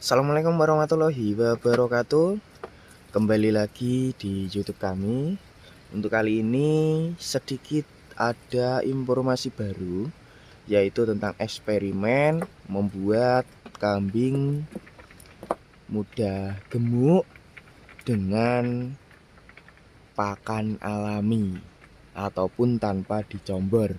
Assalamualaikum warahmatullahi wabarakatuh. Kembali lagi di YouTube kami. Untuk kali ini sedikit ada informasi baru, yaitu tentang eksperimen membuat kambing muda gemuk dengan pakan alami ataupun tanpa dicombor.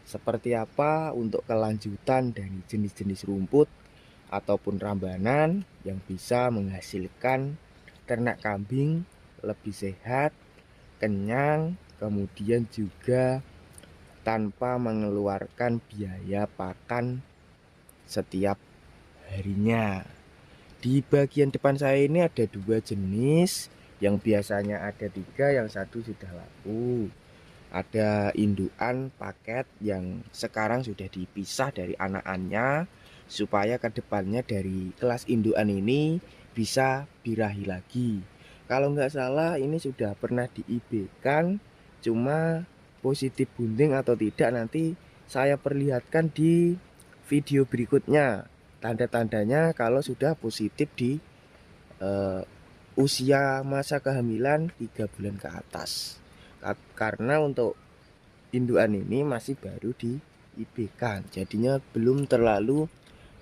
Seperti apa untuk kelanjutan dari jenis-jenis rumput ataupun rambanan yang bisa menghasilkan ternak kambing lebih sehat, kenyang, kemudian juga tanpa mengeluarkan biaya pakan setiap harinya. Di bagian depan saya ini ada dua jenis, yang biasanya ada tiga, yang satu sudah laku. Ada indukan paket yang sekarang sudah dipisah dari anak-anaknya, supaya kedepannya dari kelas indukan ini bisa birahi lagi. Kalau nggak salah ini sudah pernah di-IB-kan, cuma positif bunting atau tidak nanti saya perlihatkan di video berikutnya. Tanda-tandanya kalau sudah positif di usia masa kehamilan 3 bulan ke atas. Karena untuk indukan ini masih baru di IB-kan, jadinya belum terlalu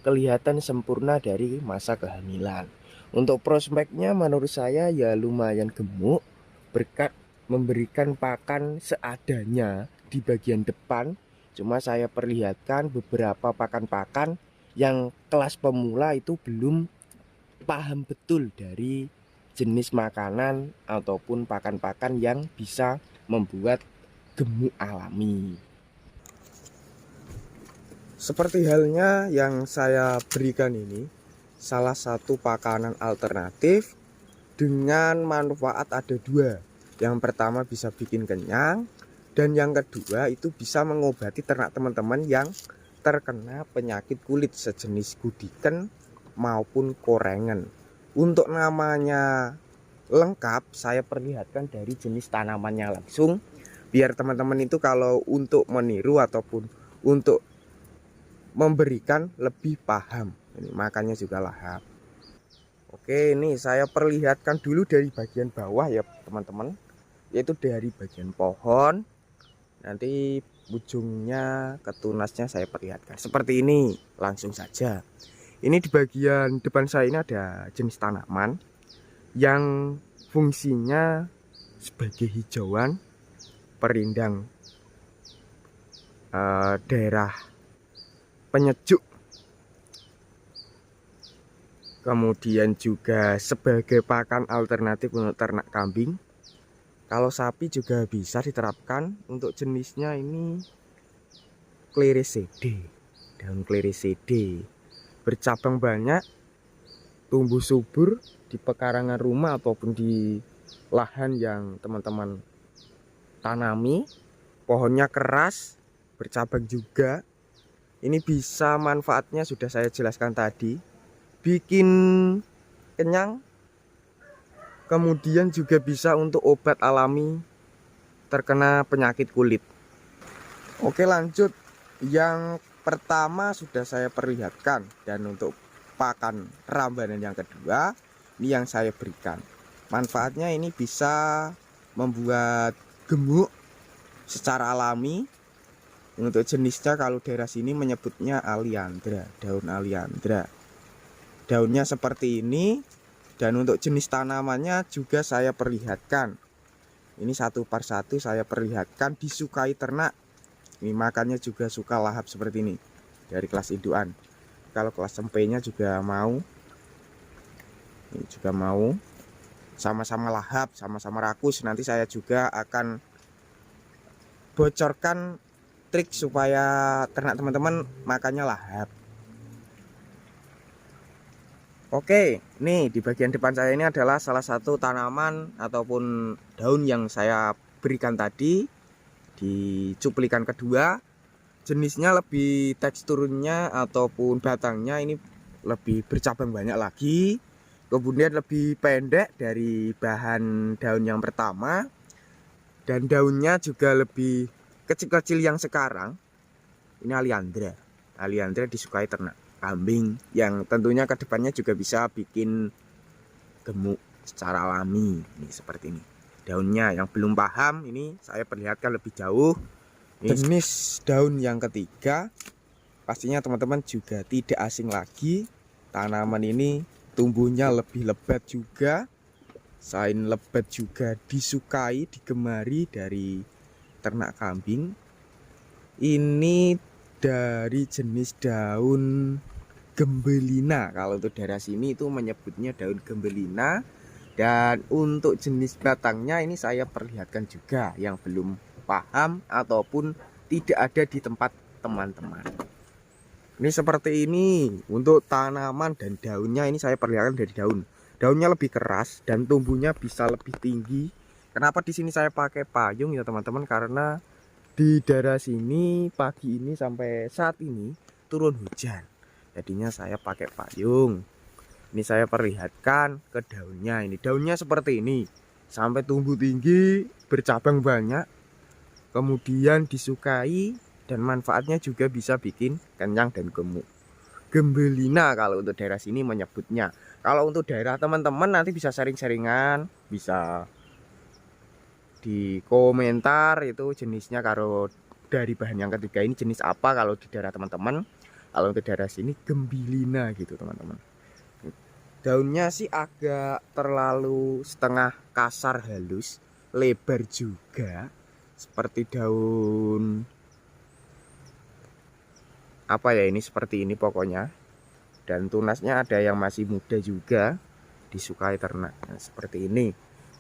kelihatan sempurna dari masa kehamilan. Untuk prospeknya menurut saya ya lumayan gemuk, berkat memberikan pakan seadanya di bagian depan. Cuma saya perlihatkan beberapa pakan-pakan yang kelas pemula itu belum paham betul dari jenis makanan ataupun pakan-pakan yang bisa membuat gemuk alami. Seperti halnya yang saya berikan ini, salah satu pakanan alternatif dengan manfaat ada dua. Yang pertama bisa bikin kenyang, dan yang kedua itu bisa mengobati ternak teman-teman yang terkena penyakit kulit sejenis gudiken maupun korengan. Untuk namanya lengkap saya perlihatkan dari jenis tanamannya langsung, biar teman-teman itu kalau untuk meniru ataupun untuk memberikan lebih paham. Ini makannya juga lahap. Oke, ini saya perlihatkan dulu dari bagian bawah ya teman-teman, yaitu dari bagian pohon. Nanti ujungnya ke tunasnya saya perlihatkan seperti ini langsung saja. Ini di bagian depan saya ini ada jenis tanaman yang fungsinya sebagai hijauan perindang daerah penyejuk, kemudian juga sebagai pakan alternatif untuk ternak kambing. Kalau sapi juga bisa diterapkan. Untuk jenisnya ini Clerecidea, daun Clerecidea, bercabang banyak, tumbuh subur di pekarangan rumah ataupun di lahan yang teman-teman tanami. Pohonnya keras, bercabang juga. Ini bisa manfaatnya sudah saya jelaskan tadi, bikin kenyang, kemudian juga bisa untuk obat alami terkena penyakit kulit. Oke, lanjut. Yang pertama sudah saya perlihatkan, dan untuk pakan rambanan yang kedua ini yang saya berikan. Manfaatnya ini bisa membuat gemuk secara alami. Untuk jenisnya kalau daerah sini menyebutnya aliandra, daun aliandra. Daunnya seperti ini, dan untuk jenis tanamannya juga saya perlihatkan. Ini satu persatu saya perlihatkan, disukai ternak. Ini makannya juga suka lahap seperti ini dari kelas indukan. Kalau kelas sempenya juga mau, ini juga mau, sama-sama lahap, sama-sama rakus. Nanti saya juga akan bocorkan trik supaya ternak teman-teman makannya lahap. Oke, nih di bagian depan saya ini adalah salah satu tanaman ataupun daun yang saya berikan tadi di cuplikan kedua. Jenisnya lebih teksturnya ataupun batangnya ini lebih bercabang banyak lagi, kemudian lebih pendek dari bahan daun yang pertama, dan daunnya juga lebih kecil-kecil yang sekarang. Ini aliandra disukai ternak. kambing, yang tentunya kedepannya juga bisa bikin gemuk secara alami. Ini seperti ini daunnya. Yang belum paham ini saya perlihatkan lebih jauh. Ini jenis daun yang ketiga, pastinya teman-teman juga tidak asing lagi. Tanaman ini tumbuhnya lebih lebat juga. Selain lebat juga disukai, digemari dari ternak kambing. Ini dari jenis daun gembelina. Kalau untuk daerah sini itu menyebutnya daun gembelina. Dan untuk jenis batangnya ini saya perlihatkan juga yang belum paham ataupun tidak ada di tempat teman-teman. Ini seperti ini untuk tanaman dan daunnya. Ini saya perlihatkan dari daun. Daunnya lebih keras dan tumbuhnya bisa lebih tinggi. Kenapa di sini saya pakai payung ya teman-teman? Karena di daerah sini pagi ini sampai saat ini turun hujan. Jadinya saya pakai payung. Ini saya perlihatkan ke daunnya. Ini daunnya seperti ini. Sampai tumbuh tinggi, bercabang banyak. Kemudian disukai dan manfaatnya juga bisa bikin kenyang dan gemuk. Gembelina kalau untuk daerah sini menyebutnya. Kalau untuk daerah teman-teman nanti bisa sharing-sharingan, bisa di komentar itu jenisnya. Kalau dari bahan yang ketiga ini jenis apa kalau di daerah teman-teman. Kalau untuk daerah sini gembelina gitu teman-teman. Daunnya sih agak terlalu setengah kasar halus, lebar juga seperti daun apa ya, ini seperti ini pokoknya. Dan tunasnya ada yang masih muda juga, disukai ternak. Nah, seperti ini.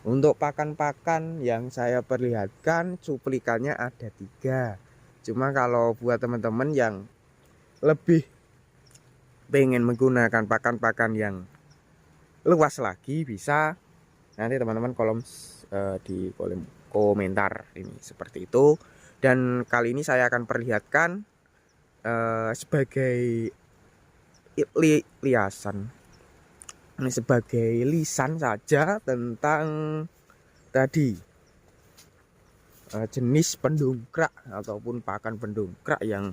Untuk pakan-pakan yang saya perlihatkan cuplikannya ada 3. Cuma kalau buat teman-teman yang lebih pengen menggunakan pakan-pakan yang luas lagi, bisa nanti teman-teman di kolom komentar ini seperti itu. Dan kali ini saya akan perlihatkan sebagai liasan, ini sebagai lisan saja tentang tadi jenis pendongkrak ataupun pakan pendongkrak yang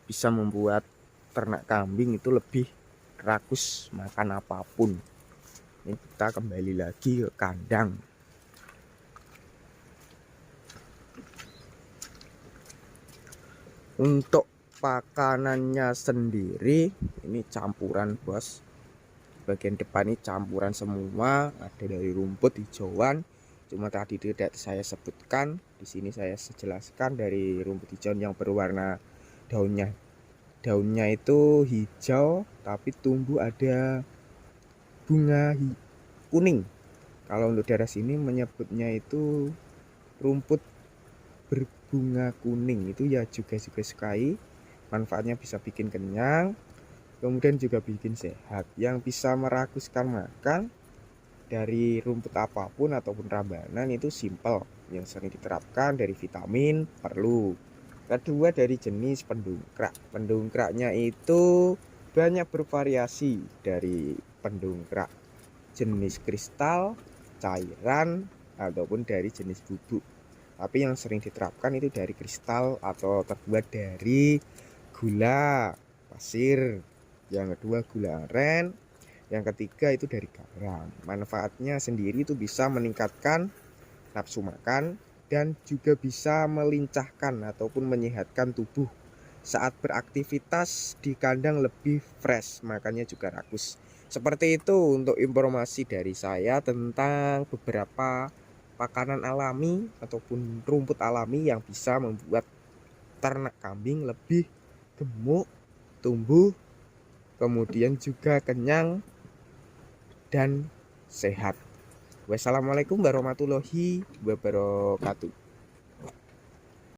bisa membuat ternak kambing itu lebih rakus makan apapun. Ini kita kembali lagi ke kandang. Untuk pakanannya sendiri ini campuran bos. Bagian depan ini campuran semua, ada dari rumput hijauan. Cuma tadi tidak saya sebutkan, di sini saya jelaskan dari rumput hijau yang berwarna daunnya. Daunnya itu hijau tapi tumbuh ada bunga kuning. Kalau untuk daerah sini menyebutnya itu rumput berbunga kuning. Itu ya juga sukai. Manfaatnya bisa bikin kenyang, kemudian juga bikin sehat. Yang bisa merakuskan makan dari rumput apapun ataupun rambanan itu simple. Yang sering diterapkan dari vitamin perlu. Kedua dari jenis pendongkrak. Pendongkraknya itu banyak bervariasi, dari pendongkrak jenis kristal, cairan, ataupun dari jenis bubuk. Tapi yang sering diterapkan itu dari kristal atau terbuat dari gula pasir. Yang kedua gula aren. Yang ketiga itu dari garam. Manfaatnya sendiri itu bisa meningkatkan nafsu makan dan juga bisa melincahkan ataupun menyehatkan tubuh saat beraktivitas di kandang, lebih fresh, makanya juga rakus. Seperti itu untuk informasi dari saya tentang beberapa pakanan alami ataupun rumput alami yang bisa membuat ternak kambing lebih gemuk, tumbuh, kemudian juga kenyang dan sehat. Wassalamualaikum warahmatullahi wabarakatuh.